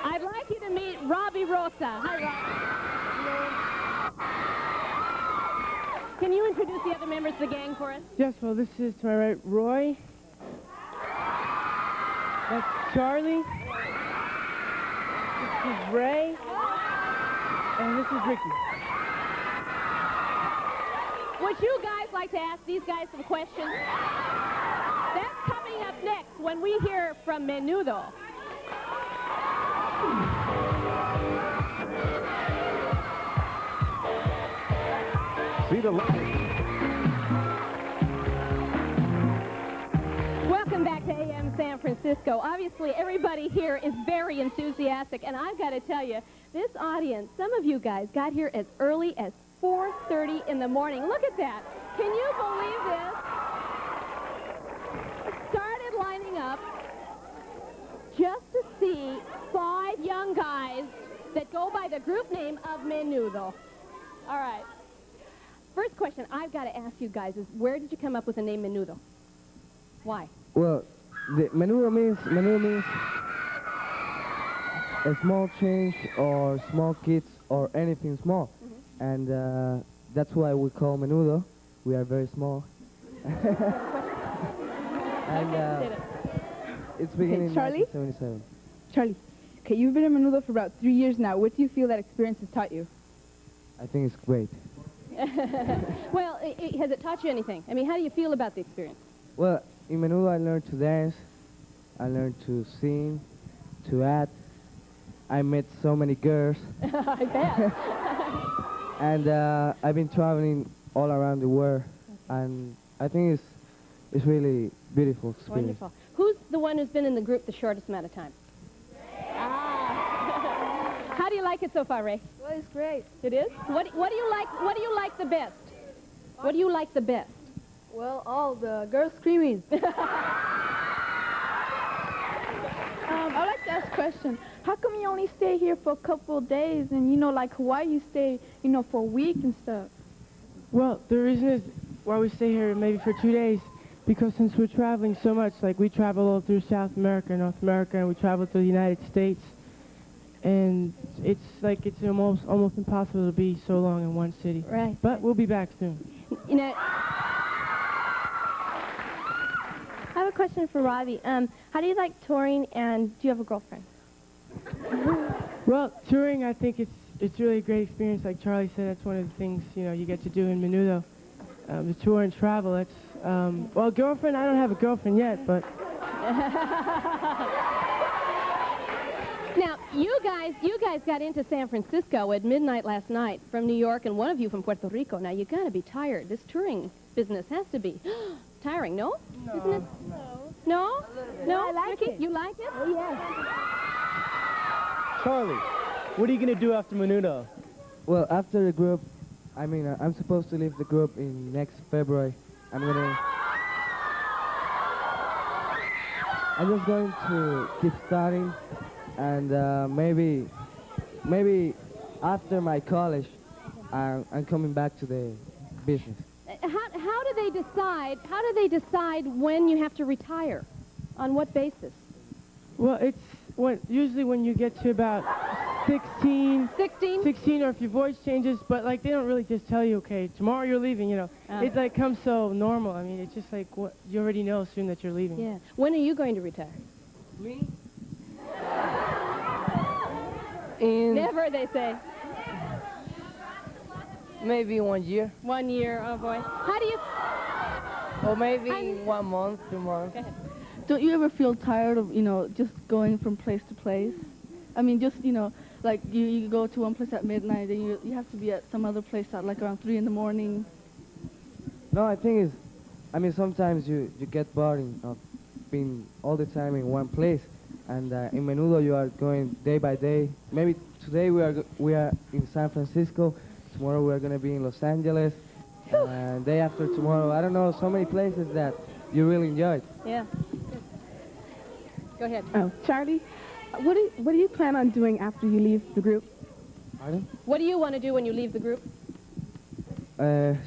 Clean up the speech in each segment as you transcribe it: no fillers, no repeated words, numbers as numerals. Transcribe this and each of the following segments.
I'd like you to meet Robbie Rosa. Hi, Rob. Can you introduce the other members of the gang for us? Yes, well, this is to my right, Roy. That's Charlie. This is Ray. And this is Ricky. Would you guys like to ask these guys some questions? That's coming up next when we hear from Menudo. See the light. Welcome back to AM San Francisco. Obviously, everybody here is very enthusiastic, and I've got to tell you, this audience, some of you guys got here as early as 4:30 in the morning. Look at that. Can you believe this? Started lining up just to see 5 young guys that go by the group name of Menudo. All right. First question I've got to ask you guys is, where did you come up with the name Menudo? Why? Well, the Menudo means a small change or small kids or anything small. And that's why we call Menudo. We are very small. And it's beginning in Charlie? 1977. Charlie, okay, you've been in Menudo for about 3 years now. What do you feel that experience has taught you? I think it's great. Well, has it taught you anything? I mean, how do you feel about the experience? Well, in Menudo I learned to dance, I learned to sing, to act. I met so many girls. I bet. And I've been traveling all around the world, and I think it's really beautiful experience. Wonderful. Who's the one who's been in the group the shortest amount of time? Ah. How do you like it so far, Ray? Well, it's great. It is? What do you like? What do you like the best? What do you like the best? Well, all the girls screaming. I'd like to ask a question. How come you only stay here for a couple of days and, you know, like Hawaii, you stay, you know, for a week and stuff? Well, the reason is why we stay here maybe for 2 days, because since we're traveling so much, like we travel all through South America, North America, and we travel to the United States, and it's like it's almost impossible to be so long in one city. Right. But we'll be back soon. You know, I have a question for Robbie. How do you like touring, and do you have a girlfriend? Well, touring, I think it's really a great experience. Like Charlie said, that's one of the things, you know, you get to do in Menudo. The tour and travel, that's, well, girlfriend, I don't have a girlfriend yet, but... now, you guys got into San Francisco at midnight last night from New York, and one of you from Puerto Rico. Now, you got to be tired. This touring business has to be tiring, no? No. Isn't it? No? No? I like Ricky, it. you like it? Oh, yes. Charlie, what are you going to do after Menudo? Well, after the group, I mean, I'm supposed to leave the group in next February. I'm just going to keep studying, and maybe after my college, I'm coming back to the business. How do they decide when you have to retire? On what basis? Well, it's usually when you get to about 16, 16? or if your voice changes, but like they don't really just tell you, okay, tomorrow you're leaving, you know. It like comes so normal. I mean, it's just like what you already know soon that you're leaving. Yeah. When are you going to retire? Me? Never, they say. Maybe 1 year. 1 year, oh boy. How do you... Or maybe 1 month, 2 months. Go ahead. Don't you ever feel tired of, you know, just going from place to place? I mean, just, you know, like you go to one place at midnight and you have to be at some other place at like around 3 in the morning. No, I think it's, I mean, sometimes you get bored of being all the time in one place. And in Menudo you are going day by day. Maybe today we are in San Francisco. Tomorrow we are going to be in Los Angeles. And day after tomorrow, I don't know, so many places that you really enjoyed. Yeah. Go ahead. Oh, Charlie, what do you plan on doing after you leave the group? Pardon? What do you want to do when you leave the group?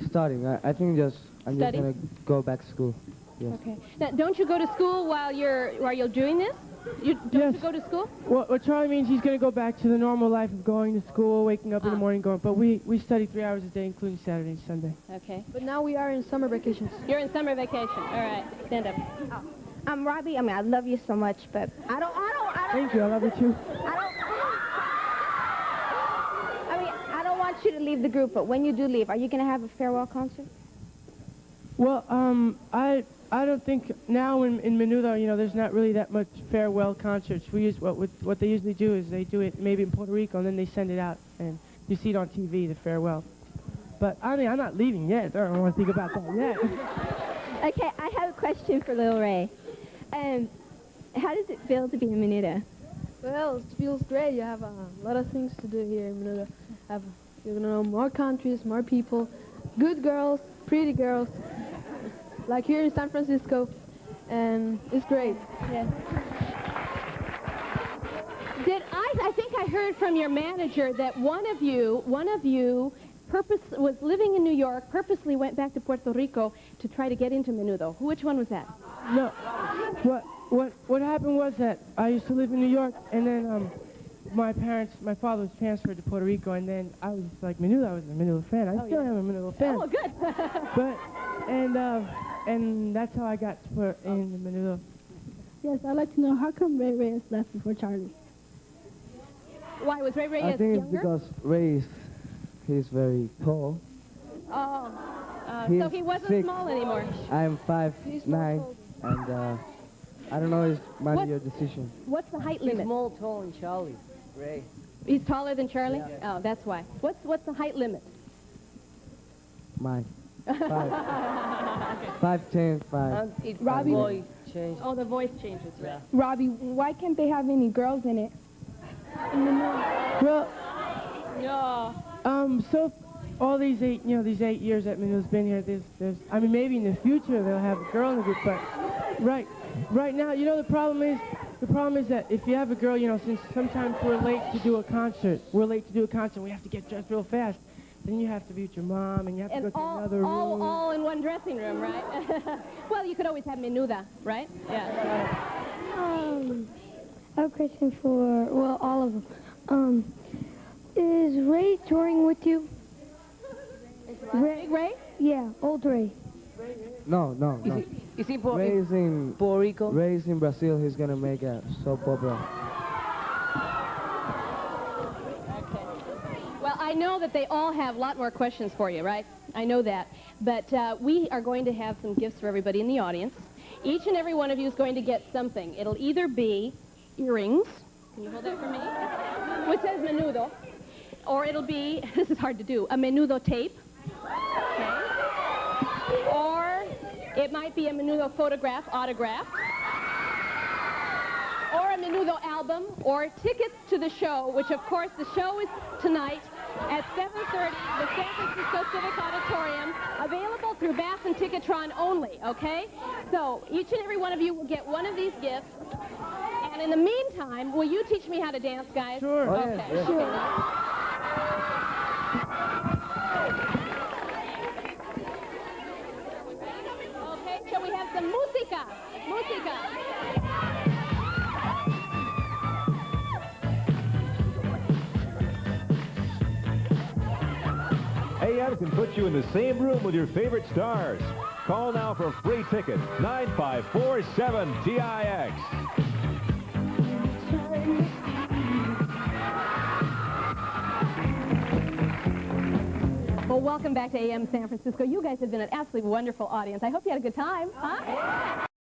Studying. I think I'm just Study? going to go back to school. Yes. Okay. Now, don't you go to school while you're doing this? Don't you go to school? Well, Charlie means he's going to go back to the normal life of going to school, waking up in the morning, going. But we study 3 hours a day, including Saturday and Sunday. Okay. But now we are in summer vacations. You're in summer vacation. All right. Stand up. Robbie, I love you so much, but I don't. Thank you. I love you too. I don't want you to leave the group, but when you do leave, are you going to have a farewell concert? Well, I don't think now in Menudo, there's not really that much farewell concerts. We use what they usually do is they do it maybe in Puerto Rico and then they send it out and you see it on TV, the farewell. But I mean, I'm not leaving yet. I don't want to think about that yet. Okay, I have a question for Lil Ray. How does it feel to be in Menudo? Well, it feels great. You have a lot of things to do here in Menudo. You're going to know more countries, more people, good girls, pretty girls, like here in San Francisco, and it's great. Yeah. I think I heard from your manager that one of you was living in New York, purposely went back to Puerto Rico to try to get into Menudo. Which one was that? No. What happened was that I used to live in New York, and then my father was transferred to Puerto Rico, and then I was like Menudo. I was a Menudo fan. I still am a Menudo fan. Oh, good. And that's how I got to put in Menudo. Yes, I'd like to know how come Ray Reyes left before Charlie? Why was Ray Reyes I think it's younger? because he's very tall. Oh, He's so he wasn't 6. small anymore. I'm 5'9", and I don't know, it's your decision. What's the height He's limit? more tall than Charlie. Ray. He's taller than Charlie? Yeah. Oh, that's why. What's the height limit? Mine. 5'10", 5. Robbie. Voice change. Oh, the voice changes, right? Robbie, why can't they have any girls in it? Well, No. so all these 8 years that Menudo's been here, there's I mean, maybe in the future they'll have a girl in the group, but right now, the problem is that if you have a girl, since sometimes we're late to do a concert, we have to get dressed real fast. Then you have to be with your mom, and you have to go to another room. All in one dressing room, right? Well, you could always have Menuda, right? Yeah. I have a question for, all of them. Is Ray touring with you? Ray? Yeah, old Ray. No. Is he Ray's in Puerto Rico? Ray's in Brazil. He's gonna make a soap opera. Well, I know that they all have a lot more questions for you, right? I know that. But we are going to have some gifts for everybody in the audience. Each and every one of you is going to get something. It'll either be earrings. Can you hold that for me? Which says Menudo. Or it'll be, this is hard to do, a Menudo tape. Okay. Or it might be a Menudo photograph, autograph. Or a Menudo album, or tickets to the show, which of course the show is tonight at 7:30, the San Francisco Civic Auditorium, available through Bass and Ticketron only, okay? So each and every one of you will get one of these gifts. And in the meantime, will you teach me how to dance, guys? Sure. Oh, Okay. yes. Sure. Okay, shall we have some música? Música. AM can put you in the same room with your favorite stars. Call now for a free ticket, 9547-TIX. Well, welcome back to AM San Francisco. You guys have been an absolutely wonderful audience. I hope you had a good time. Huh?